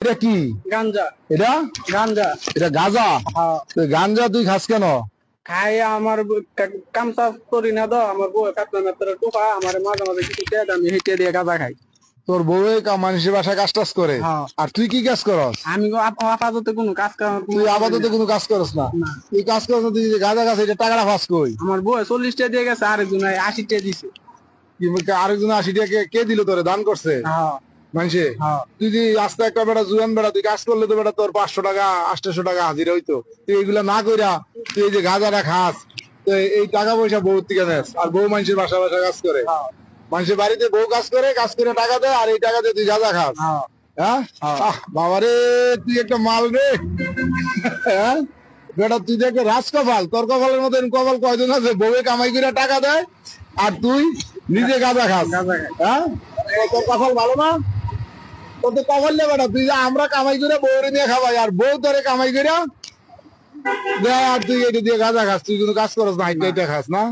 এটা কি গাঞ্জা। এটা গাঞ্জা। এটা গাঁজা। হ্যাঁ। তুই গাঞ্জা তুই খাস কেন? খাই আমার কাম চাষ করি না তো, আমার বউ কাটনা মেত্র টোকা আমার মাঝে মাঝে কিছু দেয়, আমি হেঁটে দিয়ে গাঁজা খাই। তোর বউ মানুষের বাসায় কাজ টাজ করে, হ্যাঁ। আর তুই কি কাজ করস? আমি আপাতত কোনো কাজ কাম তুই আপাতত কোনো কাজ করস না? না। তুই কাজ করস না, তুই যে গাঁজা খাস, এটা টাকাটা ফাঁস কই? আমার বউ 40 টাকা দিয়ে গেছে, আরেকজন 80 টাকা দিছে। আরেকজন 80 টাকা কে দিল তোরে, দান করছে হ্যাঁ। মানুষে? হ্যাঁ। তুই যে আস্তে একটা বেটা জুয়ান বেটা, তুই কাজ করলে তো বেটা তোর 500 টাকা 800 টাকা হাজিরা হইতো। তুই এগুলা না কইরা তুই এই যে গাঁজাটা খাস, তো এই টাকা পয়সা বউ থেকে নেস, আর বউ মানুষের বাসা বাসা কাজ করে। মানুষের বাড়িতে বউ কাজ করে টাকা দেয়, আর এই টাকা দিয়ে তুই গাঁজা খাস। হ্যাঁ, বাবারে তুই একটা মাল রে। হ্যাঁ বেটা, তুই তো একটা রাজকপাল। তোর কপালের মতো কপাল কয়জন আছে? বউয়ে কামাই করে টাকা দেয়, আর তুই নিজে গাঁজা খাস। হ্যাঁ, তোর কপাল ভালো না? তোর তো কপাল নেই বেটা, তুই যে আমরা কামাই করে বউরে নিয়ে খাবাই, আর বউ তোরে কামাই করে দেয়, আর তুই এটা দিয়ে গাঁজা খাস। তুই কিন্তু কাজ করস না, এটা খাস না।